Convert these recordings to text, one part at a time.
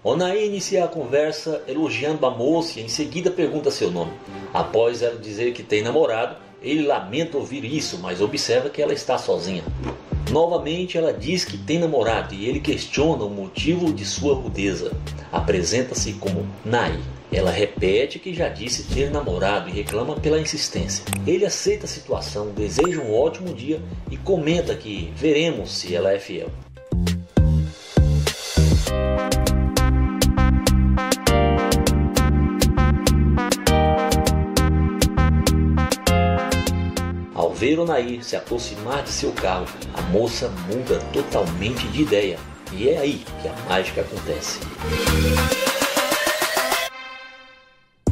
Onaí inicia a conversa elogiando a moça e em seguida pergunta seu nome. Após ela dizer que tem namorado, ele lamenta ouvir isso, mas observa que ela está sozinha. Novamente ela diz que tem namorado e ele questiona o motivo de sua rudeza. Apresenta-se como Nai. Ela repete que já disse ter namorado e reclama pela insistência. Ele aceita a situação, deseja um ótimo dia e comenta que veremos se ela é fiel. Ao ver Onaí se aproximar de seu carro, a moça muda totalmente de ideia. E é aí que a mágica acontece.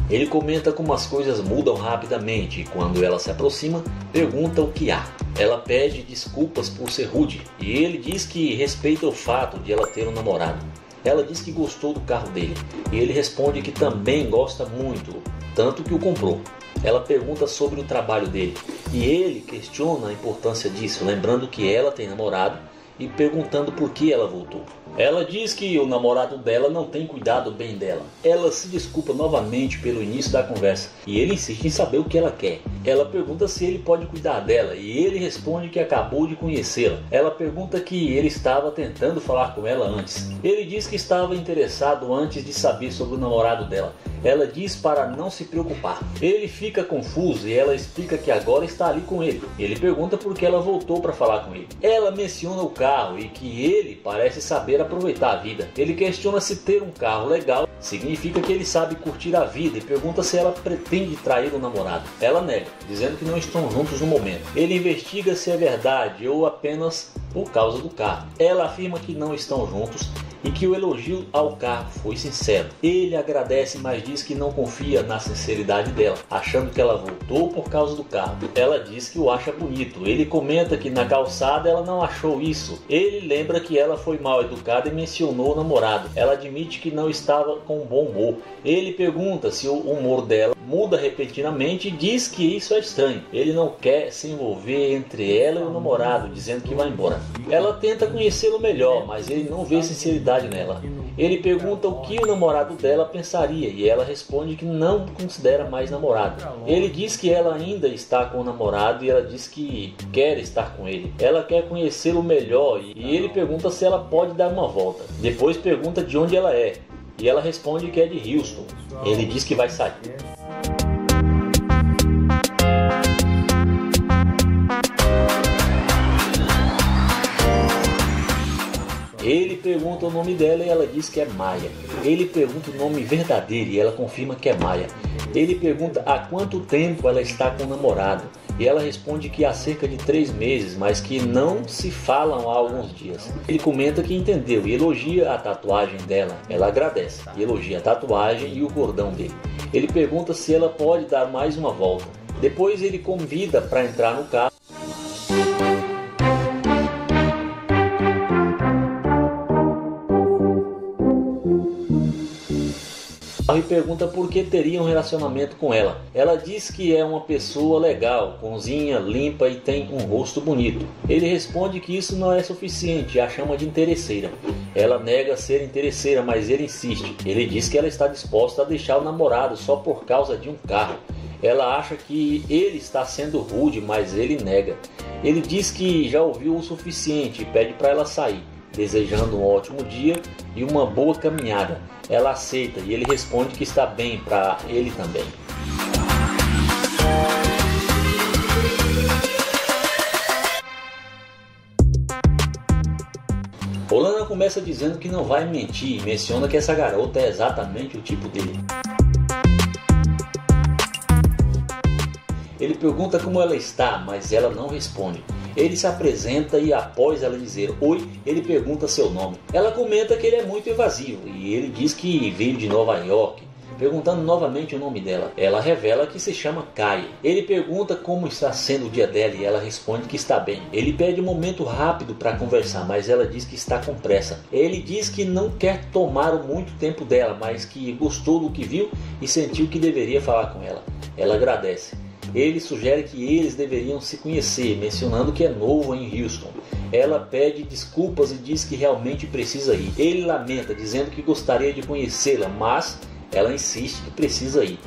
Ele comenta como as coisas mudam rapidamente e quando ela se aproxima, pergunta o que há. Ela pede desculpas por ser rude e ele diz que respeita o fato de ela ter um namorado. Ela diz que gostou do carro dele e ele responde que também gosta muito, tanto que o comprou. Ela pergunta sobre o trabalho dele e ele questiona a importância disso, lembrando que ela tem namorado e perguntando por que ela voltou. Ela diz que o namorado dela não tem cuidado bem dela. Ela se desculpa novamente pelo início da conversa e ele insiste em saber o que ela quer. Ela pergunta se ele pode cuidar dela e ele responde que acabou de conhecê-la. Ela pergunta que ele estava tentando falar com ela antes. Ele diz que estava interessado antes de saber sobre o namorado dela. Ela diz para não se preocupar. Ele fica confuso e ela explica que agora está ali com ele. Ele pergunta por que ela voltou para falar com ele. Ela menciona o carro e que ele parece saber aproveitar a vida. Ele questiona se ter um carro legal significa que ele sabe curtir a vida e pergunta se ela pretende trair o namorado. Ela nega, dizendo que não estão juntos no momento. Ele investiga se é verdade ou apenas por causa do carro. Ela afirma que não estão juntos e que o elogio ao carro foi sincero. Ele agradece, mas diz que não confia na sinceridade dela, achando que ela voltou por causa do carro. Ela diz que o acha bonito. Ele comenta que na calçada ela não achou isso. Ele lembra que ela foi mal educada e mencionou o namorado. Ela admite que não estava com bom humor. Ele pergunta se o humor dela muda repentinamente e diz que isso é estranho. Ele não quer se envolver entre ela e o namorado, dizendo que vai embora. Ela tenta conhecê-lo melhor, mas ele não vê sinceridade nela. Ele pergunta o que o namorado dela pensaria e ela responde que não considera mais namorado. Ele diz que ela ainda está com o namorado e ela diz que quer estar com ele. Ela quer conhecê-lo melhor e ele pergunta se ela pode dar uma volta. Depois pergunta de onde ela é e ela responde que é de Houston. Ele diz que vai sair. Ele pergunta o nome dela e ela diz que é Maia. Ele pergunta o nome verdadeiro e ela confirma que é Maia. Ele pergunta há quanto tempo ela está com o namorado e ela responde que há cerca de 3 meses, mas que não se falam há alguns dias. Ele comenta que entendeu e elogia a tatuagem dela. Ela agradece e elogia a tatuagem e o cordão dele. Ele pergunta se ela pode dar mais uma volta. Depois ele convida para entrar no carro. E pergunta por que teria um relacionamento com ela. Ela diz que é uma pessoa legal, cozinha, limpa e tem um rosto bonito. Ele responde que isso não é suficiente e a chama de interesseira. Ela nega ser interesseira, mas ele insiste. Ele diz que ela está disposta a deixar o namorado só por causa de um carro. Ela acha que ele está sendo rude, mas ele nega. Ele diz que já ouviu o suficiente e pede para ela sair, desejando um ótimo dia e uma boa caminhada. Ela aceita e ele responde que está bem para ele também. Olana começa dizendo que não vai mentir e menciona que essa garota é exatamente o tipo dele. Ele pergunta como ela está, mas ela não responde. Ele se apresenta e após ela dizer oi, ele pergunta seu nome. Ela comenta que ele é muito evasivo e ele diz que veio de Nova York, perguntando novamente o nome dela. Ela revela que se chama Kai. Ele pergunta como está sendo o dia dela e ela responde que está bem. Ele pede um momento rápido para conversar, mas ela diz que está com pressa. Ele diz que não quer tomar muito tempo dela, mas que gostou do que viu e sentiu que deveria falar com ela. Ela agradece. Ele sugere que eles deveriam se conhecer, mencionando que é novo em Houston. Ela pede desculpas e diz que realmente precisa ir. Ele lamenta, dizendo que gostaria de conhecê-la, mas ela insiste que precisa ir.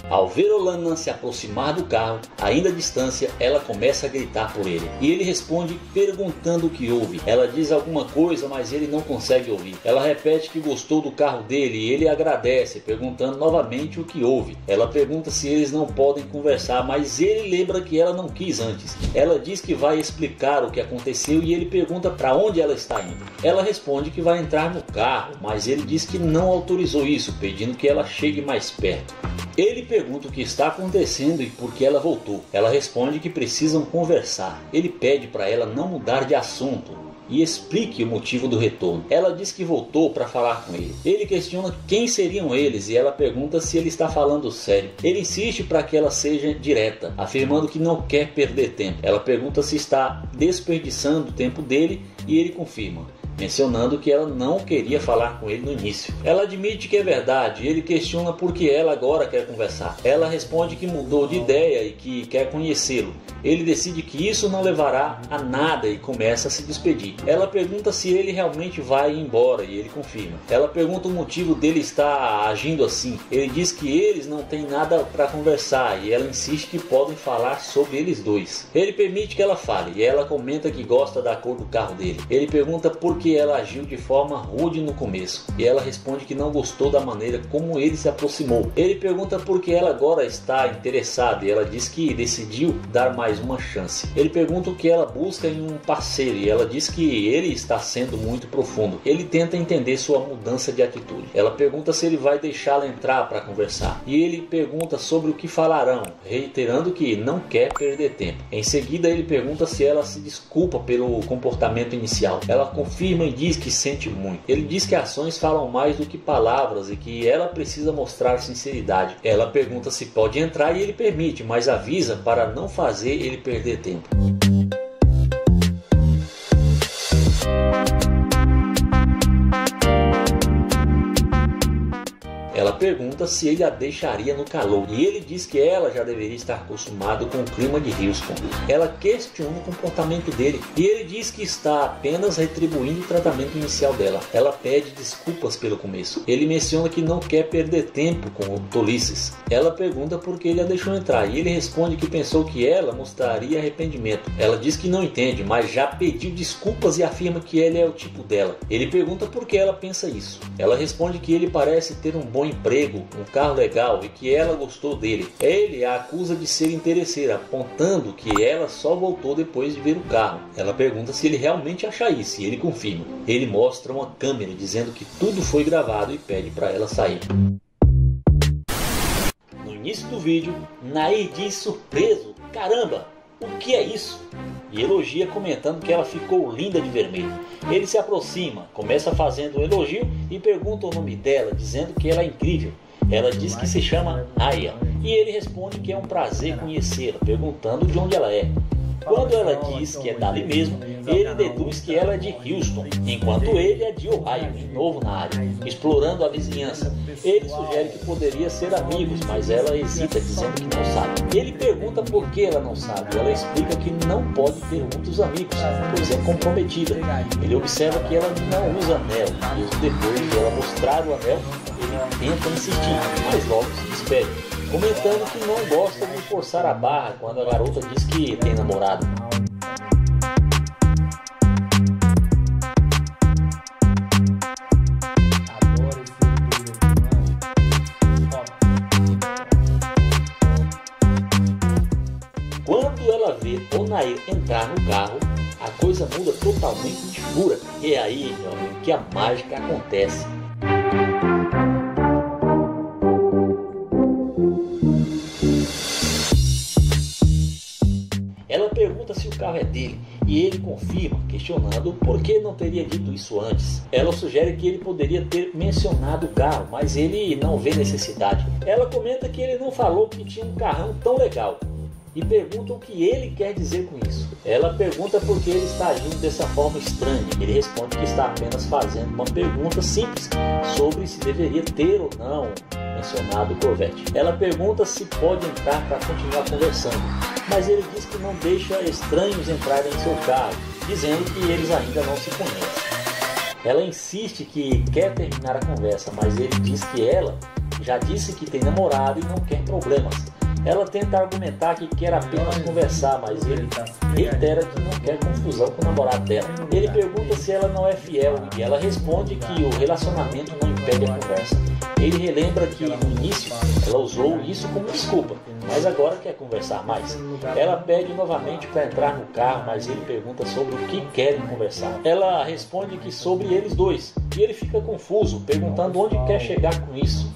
Ao ver Olana se aproximar do carro, ainda à distância, ela começa a gritar por ele. E ele responde perguntando o que houve. Ela diz alguma coisa, mas ele não consegue ouvir. Ela repete que gostou do carro dele e ele agradece, perguntando novamente o que houve. Ela pergunta se eles não podem conversar, mas ele lembra que ela não quis antes. Ela diz que vai explicar o que aconteceu e ele pergunta para onde ela está indo. Ela responde que vai entrar no carro, mas ele diz que não autorizou isso, pedindo que ela chegue mais perto. Ele pergunta o que está acontecendo e por que ela voltou. Ela responde que precisam conversar. Ele pede para ela não mudar de assunto e explique o motivo do retorno. Ela diz que voltou para falar com ele. Ele questiona quem seriam eles e ela pergunta se ele está falando sério. Ele insiste para que ela seja direta, afirmando que não quer perder tempo. Ela pergunta se está desperdiçando o tempo dele e ele confirma, mencionando que ela não queria falar com ele no início. Ela admite que é verdade e ele questiona por que ela agora quer conversar. Ela responde que mudou de ideia e que quer conhecê-lo. Ele decide que isso não levará a nada e começa a se despedir. Ela pergunta se ele realmente vai embora e ele confirma. Ela pergunta o motivo dele estar agindo assim. Ele diz que eles não têm nada para conversar e ela insiste que podem falar sobre eles dois. Ele permite que ela fale e ela comenta que gosta da cor do carro dele. Ele pergunta por que ela agiu de forma rude no começo e ela responde que não gostou da maneira como ele se aproximou. Ele pergunta por que ela agora está interessada e ela diz que decidiu dar mais uma chance. Ele pergunta o que ela busca em um parceiro e ela diz que ele está sendo muito profundo. Ele tenta entender sua mudança de atitude. Ela pergunta se ele vai deixá-la entrar para conversar e ele pergunta sobre o que falarão, reiterando que não quer perder tempo. Em seguida ele pergunta se ela se desculpa pelo comportamento inicial. Ela confirma e diz que sente muito. Ele diz que ações falam mais do que palavras e que ela precisa mostrar sinceridade. Ela pergunta se pode entrar e ele permite, mas avisa para não fazer ele perder tempo. Ela pergunta se ele a deixaria no calor e ele diz que ela já deveria estar acostumado com o clima de Houston. Ela questiona o comportamento dele e ele diz que está apenas retribuindo o tratamento inicial dela. Ela pede desculpas pelo começo. Ele menciona que não quer perder tempo com tolices. Ela pergunta por que ele a deixou entrar e ele responde que pensou que ela mostraria arrependimento. Ela diz que não entende, mas já pediu desculpas e afirma que ele é o tipo dela. Ele pergunta por que ela pensa isso. Ela responde que ele parece ter um bom emprego, um carro legal e que ela gostou dele. Ele a acusa de ser interesseira, apontando que ela só voltou depois de ver o carro. Ela pergunta se ele realmente acha isso e ele confirma. Ele mostra uma câmera dizendo que tudo foi gravado e pede para ela sair. No início do vídeo, Nair diz surpreso: "Caramba, o que é isso?" E elogia comentando que ela ficou linda de vermelho. Ele se aproxima, começa fazendo um elogio e pergunta o nome dela, dizendo que ela é incrível. Ela diz que se chama Aya e ele responde que é um prazer conhecê-la, perguntando de onde ela é. Quando ela diz que é dali mesmo, ele deduz que ela é de Houston, enquanto ele é de Ohio, de novo na área, explorando a vizinhança. Ele sugere que poderia ser amigos, mas ela hesita, dizendo que não sabe. Ele pergunta por que ela não sabe. Ela explica que não pode ter muitos amigos, pois é comprometida. Ele observa que ela não usa anel, e depois de ela mostrar o anel, ele tenta insistir, mas logo se despede, comentando que não gosta de forçar a barra quando a garota diz que tem namorado. Quando ela vê Onair entrar no carro, a coisa muda totalmente de figura. E é aí, meu amigo, que a mágica acontece. Ela pergunta se o carro é dele e ele confirma, questionando por que não teria dito isso antes. Ela sugere que ele poderia ter mencionado o carro, mas ele não vê necessidade. Ela comenta que ele não falou que tinha um carrão tão legal e pergunta o que ele quer dizer com isso. Ela pergunta por que ele está agindo dessa forma estranha. Ele responde que está apenas fazendo uma pergunta simples sobre se deveria ter ou não mencionado o Corvette. Ela pergunta se pode entrar para continuar conversando mas ele diz que não deixa estranhos entrarem em seu carro, dizendo que eles ainda não se conhecem. Ela insiste que quer terminar a conversa, mas ele diz que ela já disse que tem namorado e não quer problemas. Ela tenta argumentar que quer apenas conversar, mas ele reitera que não quer confusão com o namorado dela. Ele pergunta se ela não é fiel e ela responde que o relacionamento não impede a conversa. Ele relembra que no início ela usou isso como desculpa, mas agora quer conversar mais. Ela pede novamente para entrar no carro, mas ele pergunta sobre o que querem conversar. Ela responde que sobre eles dois, e ele fica confuso, perguntando onde quer chegar com isso.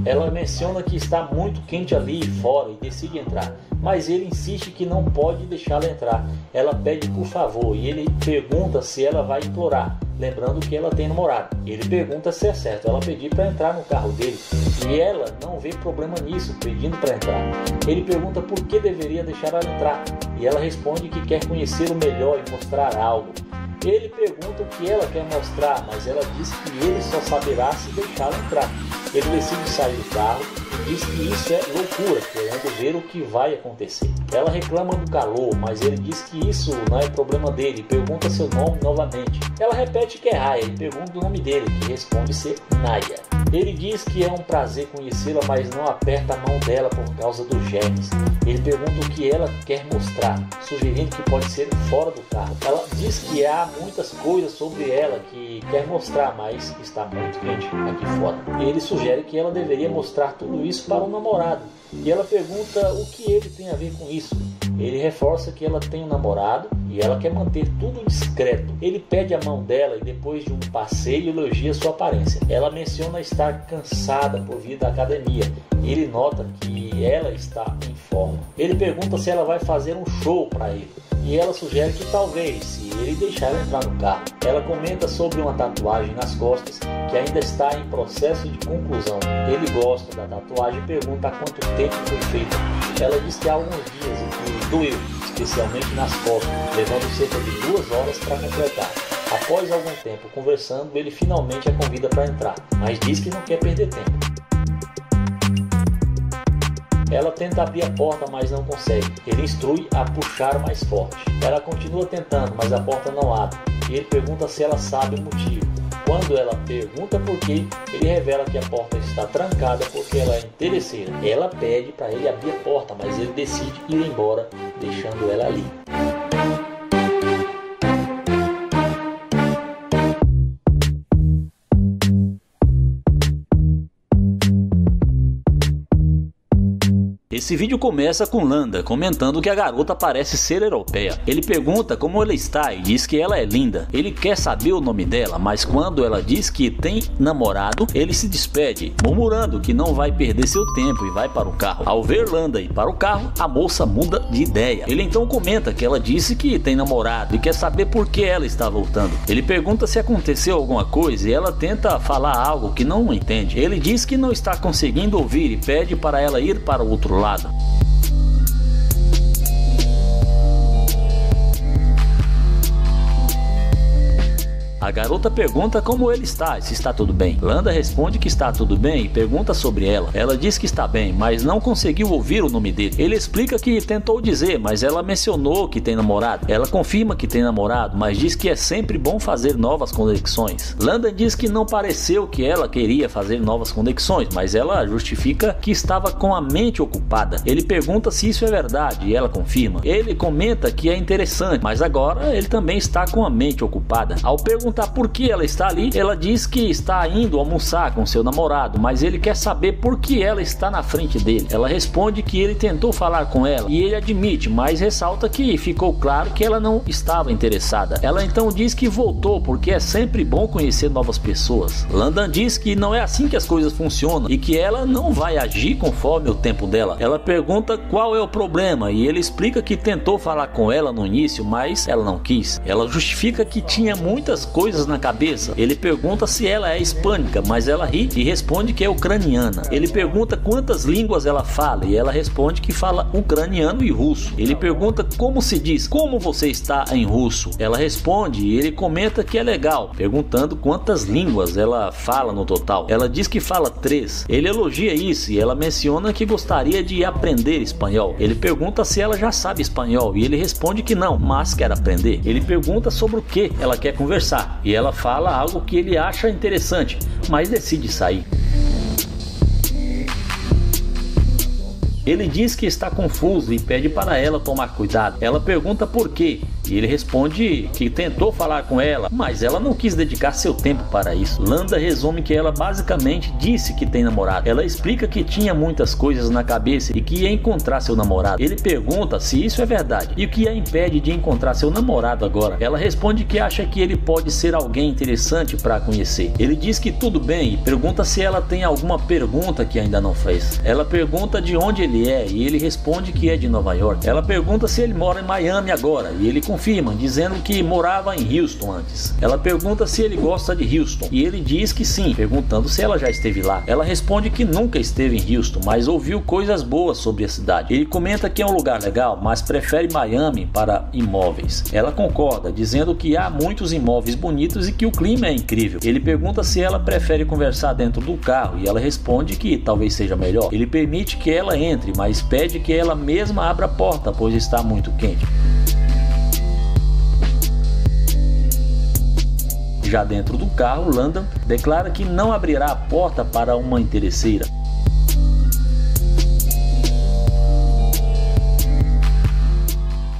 Ela menciona que está muito quente ali fora e decide entrar, mas ele insiste que não pode deixá-la entrar. Ela pede por favor e ele pergunta se ela vai implorar, lembrando que ela tem namorado. Ele pergunta se é certo ela pedir para entrar no carro dele e ela não vê problema nisso, pedindo para entrar. Ele pergunta por que deveria deixar ela entrar e ela responde que quer conhecê-lo melhor e mostrar algo. Ele pergunta o que ela quer mostrar, mas ela diz que ele só saberá se deixá-la entrar. Ele decide sair do carro e diz que isso é loucura, querendo ver o que vai acontecer. Ela reclama do calor, mas ele diz que isso não é problema dele e pergunta seu nome novamente. Ela repete que é Raya e pergunta o nome dele, que responde ser Naya. Ele diz que é um prazer conhecê-la, mas não aperta a mão dela por causa dos germes. Ele pergunta o que ela quer mostrar, sugerindo que pode ser fora do carro. Ela diz que há muitas coisas sobre ela que quer mostrar, mas está muito quente aqui fora. Ele sugere que ela deveria mostrar tudo isso para o namorado. E ela pergunta o que ele tem a ver com isso. Ele reforça que ela tem um namorado e ela quer manter tudo discreto. Ele pede a mão dela e depois de um passeio elogia sua aparência. Ela menciona estar cansada por vir da academia. Ele nota que ela está em forma. Ele pergunta se ela vai fazer um show para ele. E ela sugere que talvez, se ele deixar ela entrar no carro. Ela comenta sobre uma tatuagem nas costas que ainda está em processo de conclusão. Ele gosta da tatuagem e pergunta há quanto tempo foi feita. Ela diz que há alguns dias e que doeu, especialmente nas costas, levando cerca de 2 horas para completar. Após algum tempo conversando, ele finalmente a convida para entrar, mas diz que não quer perder tempo. Ela tenta abrir a porta, mas não consegue. Ele instrui a puxar mais forte. Ela continua tentando, mas a porta não abre. E ele pergunta se ela sabe o motivo. Quando ela pergunta por quê, ele revela que a porta está trancada porque ela é interesseira. Ela pede para ele abrir a porta, mas ele decide ir embora, deixando ela ali. Esse vídeo começa com Landa comentando que a garota parece ser europeia. Ele pergunta como ela está e diz que ela é linda. Ele quer saber o nome dela, mas quando ela diz que tem namorado, ele se despede, murmurando que não vai perder seu tempo e vai para o carro. Ao ver Landa ir para o carro, a moça muda de ideia. Ele então comenta que ela disse que tem namorado e quer saber por que ela está voltando. Ele pergunta se aconteceu alguma coisa e ela tenta falar algo que não entende. Ele diz que não está conseguindo ouvir e pede para ela ir para o outro lado. A garota pergunta como ele está, se está tudo bem. Landa responde que está tudo bem e pergunta sobre ela. Ela diz que está bem, mas não conseguiu ouvir o nome dele. Ele explica que tentou dizer, mas ela mencionou que tem namorado. Ela confirma que tem namorado, mas diz que é sempre bom fazer novas conexões. Landa diz que não pareceu que ela queria fazer novas conexões, mas ela justifica que estava com a mente ocupada. Ele pergunta se isso é verdade e ela confirma. Ele comenta que é interessante, mas agora ele também está com a mente ocupada. Ao perguntar por que ela está ali, ela diz que está indo almoçar com seu namorado, mas ele quer saber por que ela está na frente dele. Ela responde que ele tentou falar com ela e ele admite, mas ressalta que ficou claro que ela não estava interessada. Ela então diz que voltou porque é sempre bom conhecer novas pessoas. Landa diz que não é assim que as coisas funcionam e que ela não vai agir conforme o tempo dela. Ela pergunta qual é o problema e ele explica que tentou falar com ela no início, mas ela não quis. Ela justifica que tinha muitas coisas coisas na cabeça. Ele pergunta se ela é hispânica, mas ela ri e responde que é ucraniana. Ele pergunta quantas línguas ela fala e ela responde que fala ucraniano e russo. Ele pergunta como se diz, como você está em russo. Ela responde e ele comenta que é legal, perguntando quantas línguas ela fala no total. Ela diz que fala 3. Ele elogia isso e ela menciona que gostaria de aprender espanhol. Ele pergunta se ela já sabe espanhol e ele responde que não, mas quer aprender. Ele pergunta sobre o que ela quer conversar e ela fala algo que ele acha interessante, mas decide sair. Ele diz que está confuso e pede para ela tomar cuidado. Ela pergunta por quê e ele responde que tentou falar com ela, mas ela não quis dedicar seu tempo para isso. Landa resume que ela basicamente disse que tem namorado. Ela explica que tinha muitas coisas na cabeça e que ia encontrar seu namorado. Ele pergunta se isso é verdade e o que a impede de encontrar seu namorado agora. Ela responde que acha que ele pode ser alguém interessante para conhecer. Ele diz que tudo bem e pergunta se ela tem alguma pergunta que ainda não fez. Ela pergunta de onde ele é e ele responde que é de Nova York. Ela pergunta se ele mora em Miami agora e ele confirma, dizendo que morava em Houston antes. Ela pergunta se ele gosta de Houston e ele diz que sim, perguntando se ela já esteve lá. Ela responde que nunca esteve em Houston, mas ouviu coisas boas sobre a cidade. Ele comenta que é um lugar legal, mas prefere Miami para imóveis. Ela concorda, dizendo que há muitos imóveis bonitos e que o clima é incrível. Ele pergunta se ela prefere conversar dentro do carro e ela responde que talvez seja melhor. Ele permite que ela entre, mas pede que ela mesma abra a porta, pois está muito quente. Já dentro do carro, Landon declara que não abrirá a porta para uma interesseira.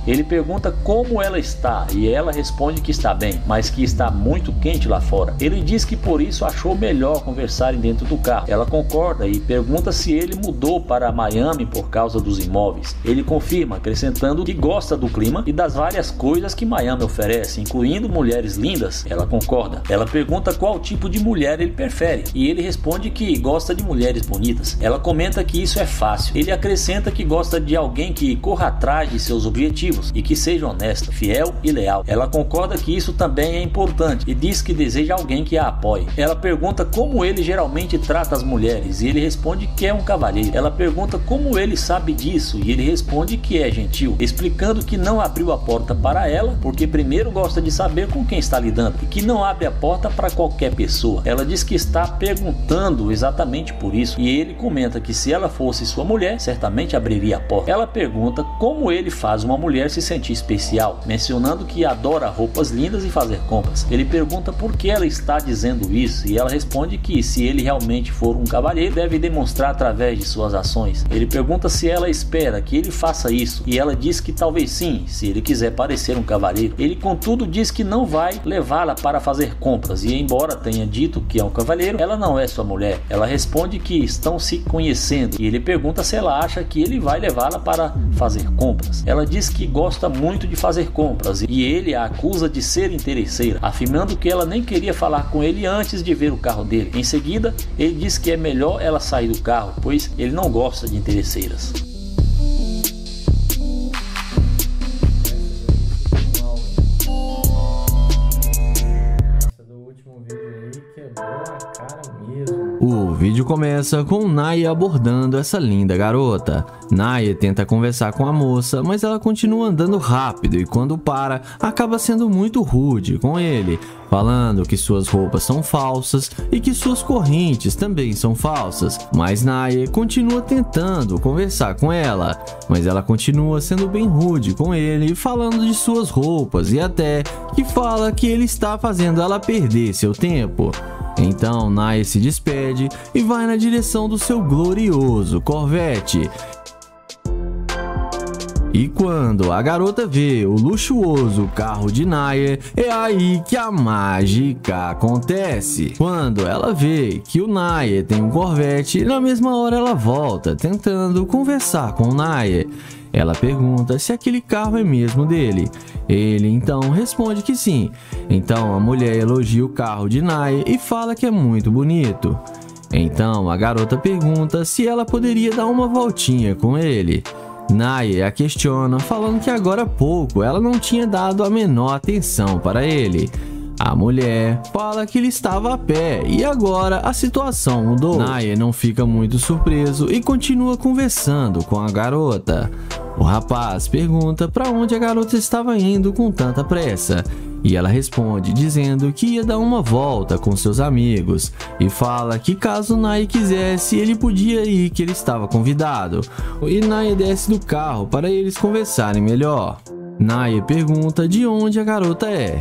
Ele pergunta como ela está e ela responde que está bem, mas que está muito quente lá fora. Ele diz que por isso achou melhor conversarem dentro do carro. Ela concorda e pergunta se ele mudou para Miami por causa dos imóveis. Ele confirma, acrescentando que gosta do clima e das várias coisas que Miami oferece, incluindo mulheres lindas. Ela concorda. Ela pergunta qual tipo de mulher ele prefere e ele responde que gosta de mulheres bonitas. Ela comenta que isso é fácil. Ele acrescenta que gosta de alguém que corra atrás de seus objetivos e que seja honesta, fiel e leal. Ela concorda que isso também é importante e diz que deseja alguém que a apoie. Ela pergunta como ele geralmente trata as mulheres e ele responde que é um cavalheiro. Ela pergunta como ele sabe disso e ele responde que é gentil, explicando que não abriu a porta para ela porque primeiro gosta de saber com quem está lidando e que não abre a porta para qualquer pessoa. Ela diz que está perguntando exatamente por isso e ele comenta que se ela fosse sua mulher, certamente abriria a porta. Ela pergunta como ele faz uma mulher se sentir especial, mencionando que adora roupas lindas e fazer compras. Ele pergunta por que ela está dizendo isso e ela responde que se ele realmente for um cavalheiro, deve demonstrar através de suas ações. Ele pergunta se ela espera que ele faça isso e ela diz que talvez sim, se ele quiser parecer um cavalheiro. Ele contudo diz que não vai levá-la para fazer compras e embora tenha dito que é um cavalheiro, ela não é sua mulher. Ela responde que estão se conhecendo e ele pergunta se ela acha que ele vai levá-la para fazer compras. Ela diz que gosta muito de fazer compras e ele a acusa de ser interesseira, afirmando que ela nem queria falar com ele antes de ver o carro dele. Em seguida, ele diz que é melhor ela sair do carro, pois ele não gosta de interesseiras. O vídeo começa com Naya abordando essa linda garota. Naya tenta conversar com a moça, mas ela continua andando rápido e quando para, acaba sendo muito rude com ele, falando que suas roupas são falsas e que suas correntes também são falsas. Mas Naya continua tentando conversar com ela, mas ela continua sendo bem rude com ele, falando de suas roupas e até que fala que ele está fazendo ela perder seu tempo. Então Naya se despede e vai na direção do seu glorioso Corvette. E quando a garota vê o luxuoso carro de Naya, é aí que a mágica acontece. Quando ela vê que o Naya tem um Corvette, na mesma hora ela volta tentando conversar com o Naya. Ela pergunta se aquele carro é mesmo dele. Ele então responde que sim. Então a mulher elogia o carro de Naya e fala que é muito bonito. Então a garota pergunta se ela poderia dar uma voltinha com ele. Naya a questiona, falando que agora há pouco ela não tinha dado a menor atenção para ele. A mulher fala que ele estava a pé e agora a situação mudou. Naya não fica muito surpreso e continua conversando com a garota. O rapaz pergunta para onde a garota estava indo com tanta pressa. E ela responde dizendo que ia dar uma volta com seus amigos e fala que caso Naya quisesse, ele podia ir, que ele estava convidado. E Naya desce do carro para eles conversarem melhor. Naya pergunta de onde a garota é.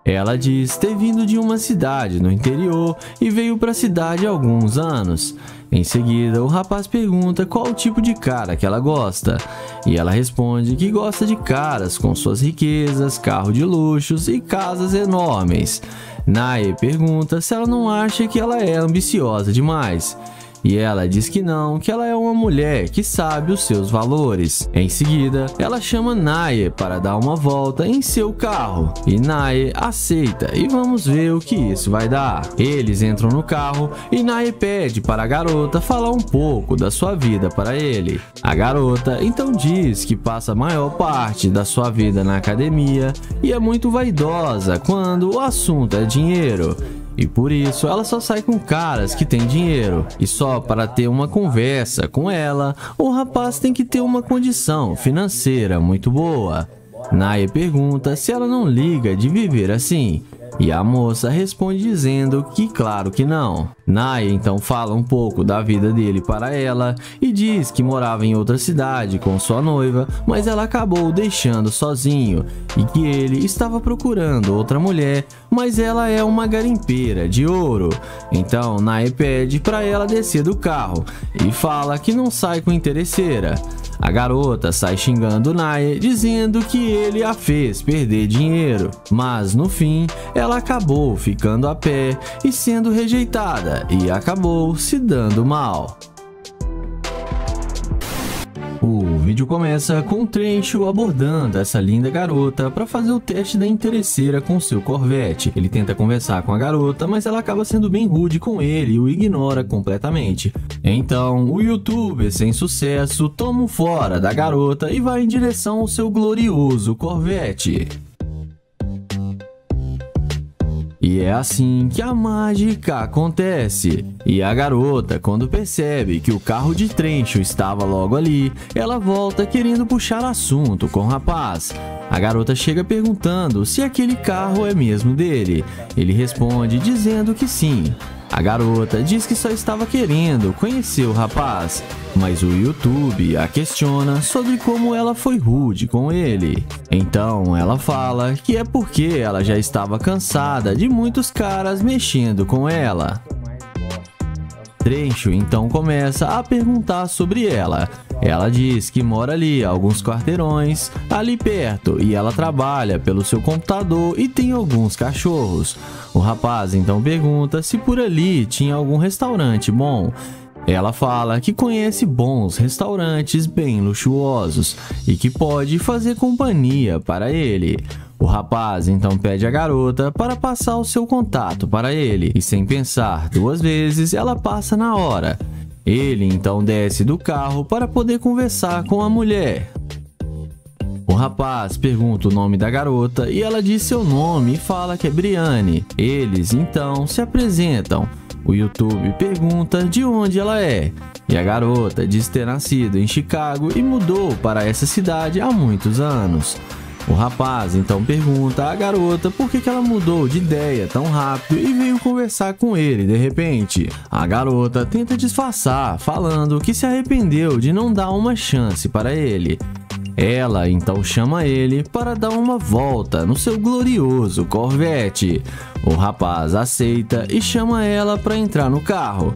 Ela diz ter vindo de uma cidade no interior e veio para a cidade há alguns anos. Em seguida, o rapaz pergunta qual o tipo de cara que ela gosta. E ela responde que gosta de caras com suas riquezas, carro de luxos e casas enormes. Naya pergunta se ela não acha que ela é ambiciosa demais. E ela diz que não, que ela é uma mulher que sabe os seus valores. Em seguida, ela chama Naya para dar uma volta em seu carro. E Naya aceita e vamos ver o que isso vai dar. Eles entram no carro e Naya pede para a garota falar um pouco da sua vida para ele. A garota então diz que passa a maior parte da sua vida na academia e é muito vaidosa quando o assunto é dinheiro. E por isso ela só sai com caras que têm dinheiro. E só para ter uma conversa com ela, o rapaz tem que ter uma condição financeira muito boa. Naya pergunta se ela não liga de viver assim. E a moça responde dizendo que claro que não. Naya então fala um pouco da vida dele para ela e diz que morava em outra cidade com sua noiva, mas ela acabou o deixando sozinho e que ele estava procurando outra mulher, mas ela é uma garimpeira de ouro. Então Naya pede para ela descer do carro e fala que não sai com interesseira. A garota sai xingando Naya, dizendo que ele a fez perder dinheiro, mas no fim ela acabou ficando a pé e sendo rejeitada e acabou se dando mal. O vídeo começa com o Trecho abordando essa linda garota para fazer o teste da interesseira com seu Corvette. Ele tenta conversar com a garota, mas ela acaba sendo bem rude com ele e o ignora completamente. Então, o youtuber sem sucesso toma um fora da garota e vai em direção ao seu glorioso Corvette. E é assim que a mágica acontece. E a garota, quando percebe que o carro de Trecho estava logo ali, ela volta querendo puxar assunto com o rapaz. A garota chega perguntando se aquele carro é mesmo dele. Ele responde dizendo que sim. A garota diz que só estava querendo conhecer o rapaz, mas o YouTube a questiona sobre como ela foi rude com ele. Então ela fala que é porque ela já estava cansada de muitos caras mexendo com ela. Trecho então começa a perguntar sobre ela. Ela diz que mora ali a alguns quarteirões, ali perto, e ela trabalha pelo seu computador e tem alguns cachorros. O rapaz então pergunta se por ali tinha algum restaurante bom. Ela fala que conhece bons restaurantes bem luxuosos e que pode fazer companhia para ele. O rapaz então pede a garota para passar o seu contato para ele e sem pensar duas vezes ela passa na hora. Ele então desce do carro para poder conversar com a mulher. O rapaz pergunta o nome da garota e ela diz seu nome e fala que é Briane. Eles então se apresentam. O YouTube pergunta de onde ela é. E a garota diz ter nascido em Chicago e mudou para essa cidade há muitos anos. O rapaz então pergunta à garota por que ela mudou de ideia tão rápido e veio conversar com ele de repente. A garota tenta disfarçar, falando que se arrependeu de não dar uma chance para ele. Ela então chama ele para dar uma volta no seu glorioso Corvette. O rapaz aceita e chama ela para entrar no carro.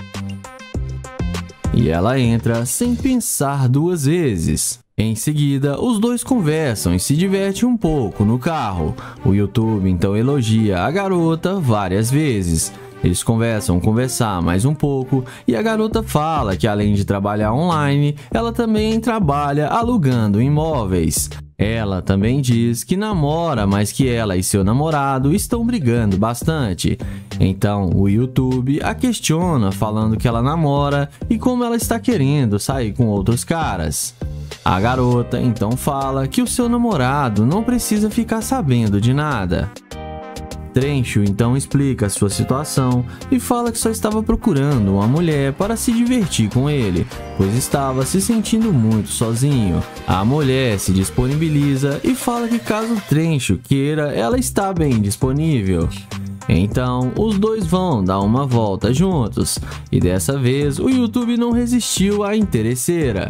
E ela entra sem pensar duas vezes. Em seguida, os dois conversam e se divertem um pouco no carro. O YouTube então elogia a garota várias vezes. Eles começam a conversar mais um pouco e a garota fala que além de trabalhar online, ela também trabalha alugando imóveis. Ela também diz que namora, mas que ela e seu namorado estão brigando bastante. Então o YouTube a questiona falando que ela namora e como ela está querendo sair com outros caras. A garota então fala que o seu namorado não precisa ficar sabendo de nada. Trencho então explica a sua situação e fala que só estava procurando uma mulher para se divertir com ele, pois estava se sentindo muito sozinho. A mulher se disponibiliza e fala que caso Trencho queira, ela está bem disponível. Então, os dois vão dar uma volta juntos, e dessa vez o YouTube não resistiu à interesseira.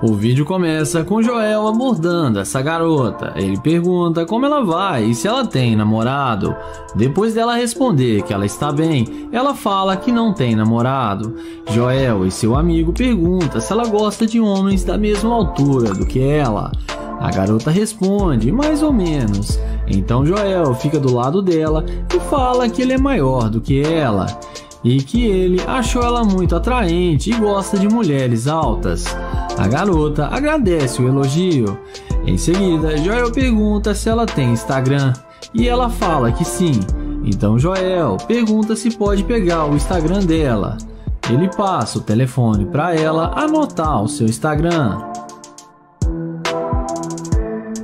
O vídeo começa com Joel abordando essa garota. Ele pergunta como ela vai e se ela tem namorado. Depois dela responder que ela está bem, ela fala que não tem namorado. Joel e seu amigo perguntam se ela gosta de homens da mesma altura do que ela. A garota responde mais ou menos. Então Joel fica do lado dela e fala que ele é maior do que ela e que ele achou ela muito atraente e gosta de mulheres altas. A garota agradece o elogio. Em seguida, Joel pergunta se ela tem Instagram e ela fala que sim. Então Joel pergunta se pode pegar o Instagram dela. Ele passa o telefone para ela anotar o seu Instagram.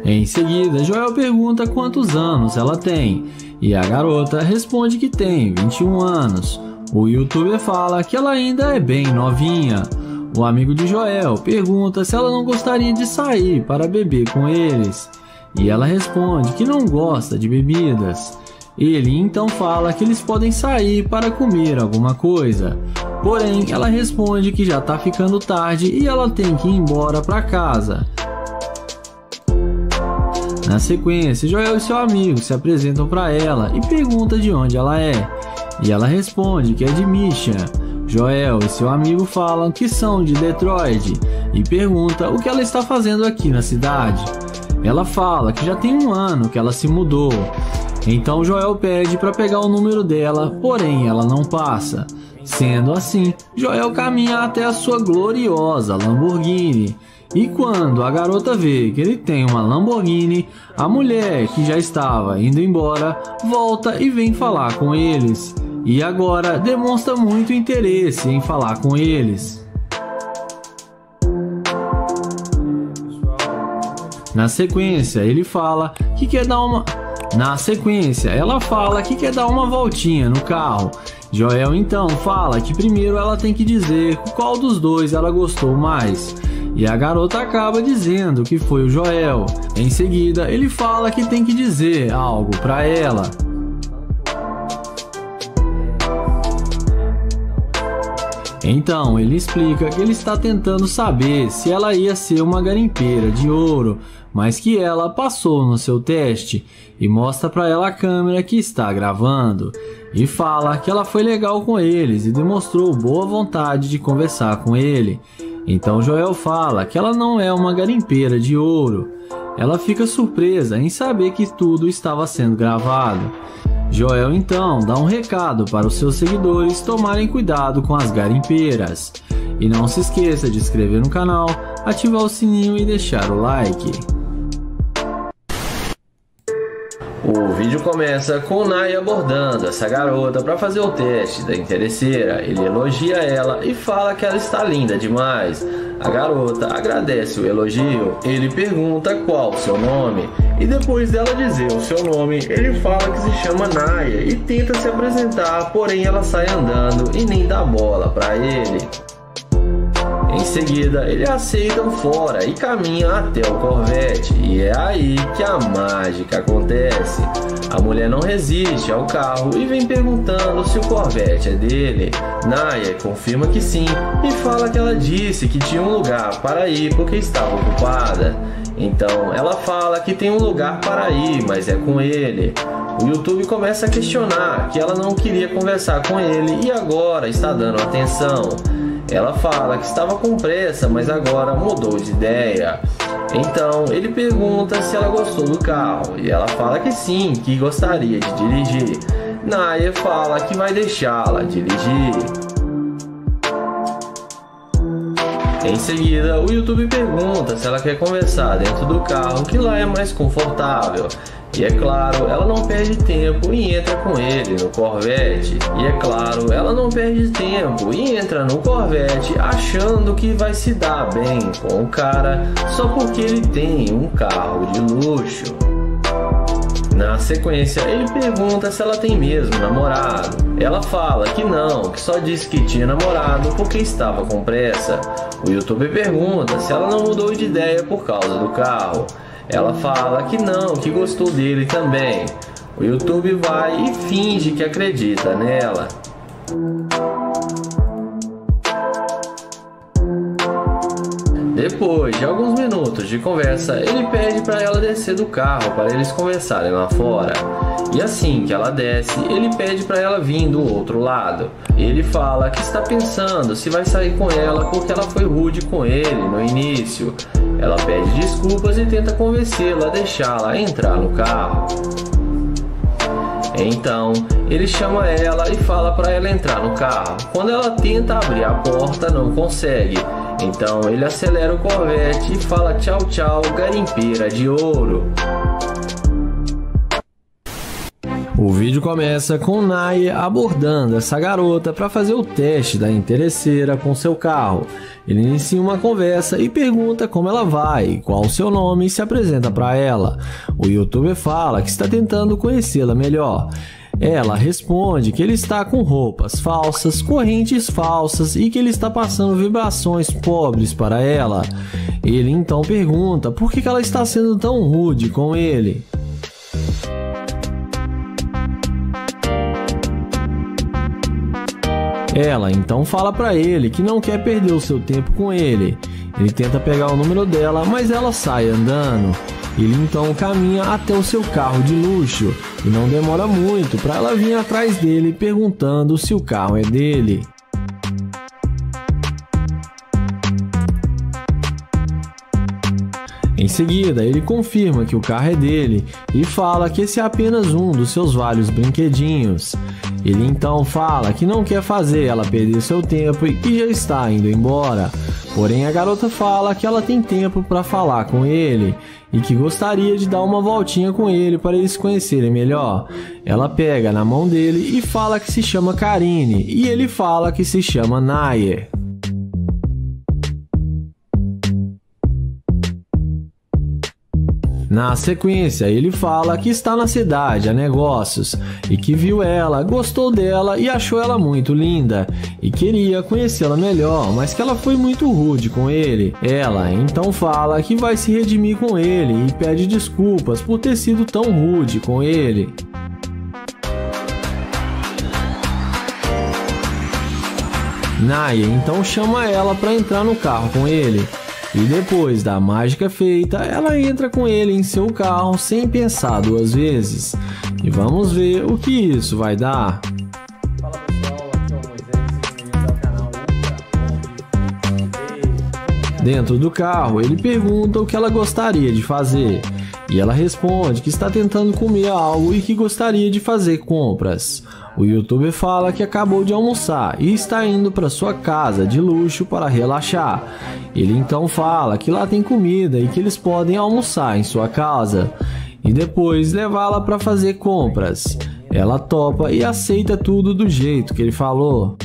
Em seguida, Joel pergunta quantos anos ela tem e a garota responde que tem 21 anos. O youtuber fala que ela ainda é bem novinha. O amigo de Joel pergunta se ela não gostaria de sair para beber com eles e ela responde que não gosta de bebidas. Ele então fala que eles podem sair para comer alguma coisa, porém ela responde que já está ficando tarde e ela tem que ir embora para casa. Na sequência, Joel e seu amigo se apresentam para ela e perguntam de onde ela é, e ela responde que é de Michigan. Joel e seu amigo falam que são de Detroit e pergunta o que ela está fazendo aqui na cidade. Ela fala que já tem um ano que ela se mudou. Então Joel pede para pegar o número dela, porém ela não passa. Sendo assim, Joel caminha até a sua gloriosa Lamborghini. E quando a garota vê que ele tem uma Lamborghini, a mulher que já estava indo embora volta e vem falar com eles. E agora demonstra muito interesse em falar com eles. Na sequência, ela fala que quer dar uma voltinha no carro. Joel então fala que primeiro ela tem que dizer qual dos dois ela gostou mais. E a garota acaba dizendo que foi o Joel. Em seguida, ele fala que tem que dizer algo para ela. Então ele explica que ele está tentando saber se ela ia ser uma garimpeira de ouro, mas que ela passou no seu teste, e mostra para ela a câmera que está gravando, e fala que ela foi legal com eles e demonstrou boa vontade de conversar com ele. Então Joel fala que ela não é uma garimpeira de ouro. Ela fica surpresa em saber que tudo estava sendo gravado. Joel então dá um recado para os seus seguidores tomarem cuidado com as garimpeiras. E não se esqueça de se inscrever no canal, ativar o sininho e deixar o like. O vídeo começa com Naya abordando essa garota para fazer o teste da interesseira. Ele elogia ela e fala que ela está linda demais. A garota agradece o elogio. Ele pergunta qual o seu nome e depois dela dizer o seu nome, ele fala que se chama Naya e tenta se apresentar, porém ela sai andando e nem dá bola para ele. Em seguida, ele aceita o fora e caminha até o Corvette, e é aí que a mágica acontece. A mulher não resiste ao carro e vem perguntando se o Corvette é dele. Naya confirma que sim e fala que ela disse que tinha um lugar para ir porque estava ocupada. Então ela fala que tem um lugar para ir, mas é com ele. O YouTube começa a questionar que ela não queria conversar com ele e agora está dando atenção. Ela fala que estava com pressa, mas agora mudou de ideia. Então ele pergunta se ela gostou do carro e ela fala que sim, que gostaria de dirigir. Naya fala que vai deixá-la dirigir. Em seguida, o YouTube pergunta se ela quer conversar dentro do carro, que lá é mais confortável. E é claro, ela não perde tempo e entra com ele no Corvette. E é claro, ela não perde tempo e entra no Corvette achando que vai se dar bem com o cara só porque ele tem um carro de luxo. Na sequência, ele pergunta se ela tem mesmo namorado. Ela fala que não, que só disse que tinha namorado porque estava com pressa. O youtuber pergunta se ela não mudou de ideia por causa do carro. Ela fala que não, que gostou dele também. O YouTube vai e finge que acredita nela. Depois de alguns minutos de conversa, ele pede para ela descer do carro para eles conversarem lá fora. E assim que ela desce, ele pede para ela vir do outro lado. Ele fala que está pensando se vai sair com ela porque ela foi rude com ele no início. Ela pede desculpas e tenta convencê-la a deixá-la entrar no carro. Então, ele chama ela e fala para ela entrar no carro. Quando ela tenta abrir a porta, não consegue. Então ele acelera o Corvette e fala tchau tchau, garimpeira de ouro. O vídeo começa com Naya abordando essa garota para fazer o teste da interesseira com seu carro. Ele inicia uma conversa e pergunta como ela vai, qual o seu nome e se apresenta para ela. O youtuber fala que está tentando conhecê-la melhor. Ela responde que ele está com roupas falsas, correntes falsas e que ele está passando vibrações pobres para ela. Ele então pergunta por que ela está sendo tão rude com ele. Ela então fala para ele que não quer perder o seu tempo com ele. Ele tenta pegar o número dela, mas ela sai andando. Ele então caminha até o seu carro de luxo e não demora muito para ela vir atrás dele perguntando se o carro é dele. Em seguida, ele confirma que o carro é dele e fala que esse é apenas um dos seus vários brinquedinhos. Ele então fala que não quer fazer ela perder seu tempo e que já está indo embora. Porém, a garota fala que ela tem tempo para falar com ele e que gostaria de dar uma voltinha com ele para eles se conhecerem melhor. Ela pega na mão dele e fala que se chama Karine e ele fala que se chama Naya. Na sequência, ele fala que está na cidade a negócios e que viu ela, gostou dela e achou ela muito linda e queria conhecê-la melhor, mas que ela foi muito rude com ele. Ela então fala que vai se redimir com ele e pede desculpas por ter sido tão rude com ele. Naya então chama ela para entrar no carro com ele. E depois da mágica feita, ela entra com ele em seu carro sem pensar duas vezes. E vamos ver o que isso vai dar. Fala pessoal, aqui é o Moisés, bem-vindo ao canal Ultra. Dentro do carro, ele pergunta o que ela gostaria de fazer. E ela responde que está tentando comer algo e que gostaria de fazer compras. O youtuber fala que acabou de almoçar e está indo para sua casa de luxo para relaxar. Ele então fala que lá tem comida e que eles podem almoçar em sua casa e depois levá-la para fazer compras. Ela topa e aceita tudo do jeito que ele falou.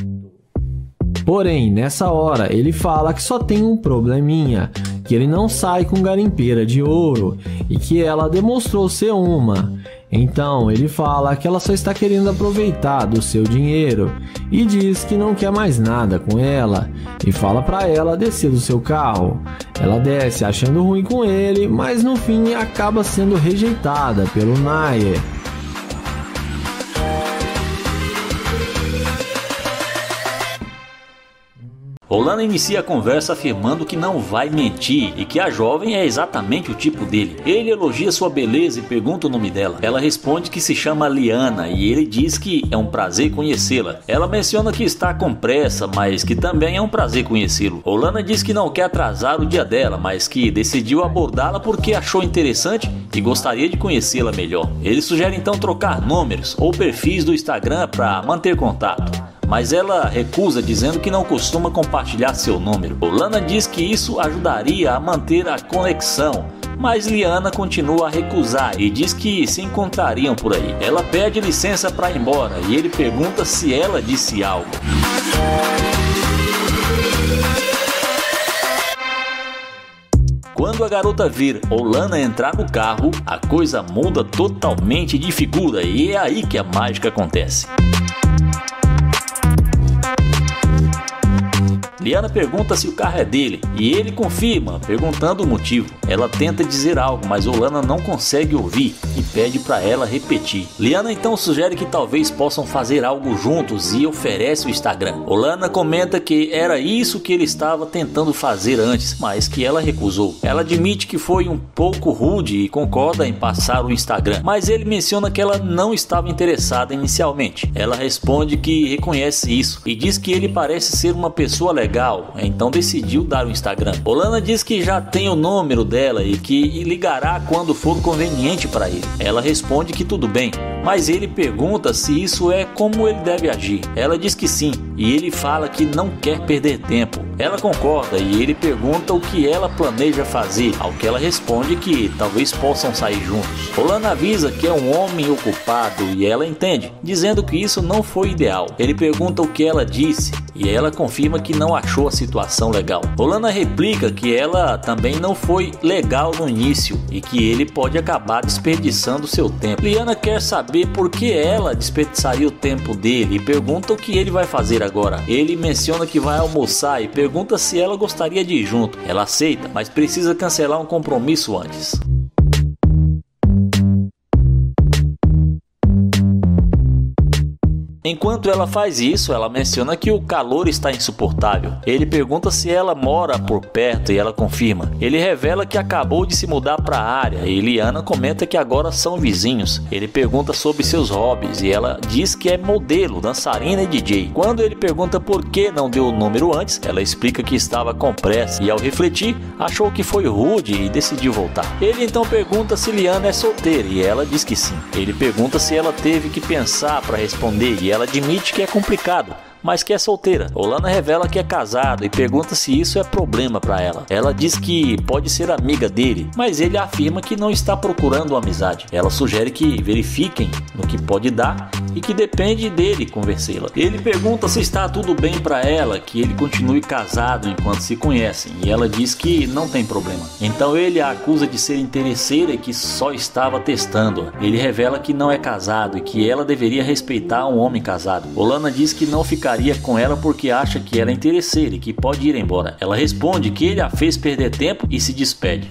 Porém, nessa hora, ele fala que só tem um probleminha, que ele não sai com garimpeira de ouro e que ela demonstrou ser uma. Então ele fala que ela só está querendo aproveitar do seu dinheiro e diz que não quer mais nada com ela e fala para ela descer do seu carro. Ela desce achando ruim com ele, mas no fim acaba sendo rejeitada pelo Naya. Olana inicia a conversa afirmando que não vai mentir e que a jovem é exatamente o tipo dele. Ele elogia sua beleza e pergunta o nome dela. Ela responde que se chama Liana e ele diz que é um prazer conhecê-la. Ela menciona que está com pressa, mas que também é um prazer conhecê-lo. Olana diz que não quer atrasar o dia dela, mas que decidiu abordá-la porque achou interessante e gostaria de conhecê-la melhor. Ele sugere então trocar números ou perfis do Instagram para manter contato. Mas ela recusa, dizendo que não costuma compartilhar seu número. Olana diz que isso ajudaria a manter a conexão, mas Liana continua a recusar e diz que se encontrariam por aí. Ela pede licença para ir embora e ele pergunta se ela disse algo. Quando a garota vir Olana entrar no carro, a coisa muda totalmente de figura e é aí que a mágica acontece. Liana pergunta se o carro é dele e ele confirma, perguntando o motivo. Ela tenta dizer algo, mas Olana não consegue ouvir e pede para ela repetir. Liana então sugere que talvez possam fazer algo juntos e oferece o Instagram. Olana comenta que era isso que ele estava tentando fazer antes, mas que ela recusou. Ela admite que foi um pouco rude e concorda em passar o Instagram, mas ele menciona que ela não estava interessada inicialmente. Ela responde que reconhece isso e diz que ele parece ser uma pessoa legal, então decidiu dar o Instagram. Olana diz que já tem o número dela e que ligará quando for conveniente para ele. Ela responde que tudo bem, mas ele pergunta se isso é como ele deve agir. Ela diz que sim, e ele fala que não quer perder tempo. Ela concorda e ele pergunta o que ela planeja fazer, ao que ela responde que talvez possam sair juntos. Olana avisa que é um homem ocupado e ela entende, dizendo que isso não foi ideal. Ele pergunta o que ela disse e ela confirma que não achou a situação legal. Olana replica que ela também não foi legal no início e que ele pode acabar desperdiçando seu tempo. Liana quer saber por que ela desperdiçaria o tempo dele e pergunta o que ele vai fazer agora. Ele menciona que vai almoçar e pergunta se ela gostaria de ir junto. Ela aceita, mas precisa cancelar um compromisso antes. Enquanto ela faz isso, ela menciona que o calor está insuportável. Ele pergunta se ela mora por perto e ela confirma. Ele revela que acabou de se mudar para a área e Liana comenta que agora são vizinhos. Ele pergunta sobre seus hobbies e ela diz que é modelo, dançarina e DJ. Quando ele pergunta por que não deu o número antes, ela explica que estava com pressa e ao refletir, achou que foi rude e decidiu voltar. Ele então pergunta se Liana é solteira e ela diz que sim. Ele pergunta se ela teve que pensar para responder e ela admite que é complicado, mas que é solteira. Olana revela que é casado e pergunta se isso é problema para ela. Ela diz que pode ser amiga dele, mas ele afirma que não está procurando uma amizade. Ela sugere que verifiquem no que pode dar e que depende dele convencê-la. Ele pergunta se está tudo bem para ela, que ele continue casado enquanto se conhecem, e ela diz que não tem problema. Então ele a acusa de ser interesseira e que só estava testando-a. Ele revela que não é casado e que ela deveria respeitar um homem casado. Olana diz que não ficaria com ela porque acha que ela é interesseira e que pode ir embora. Ela responde que ele a fez perder tempo e se despede.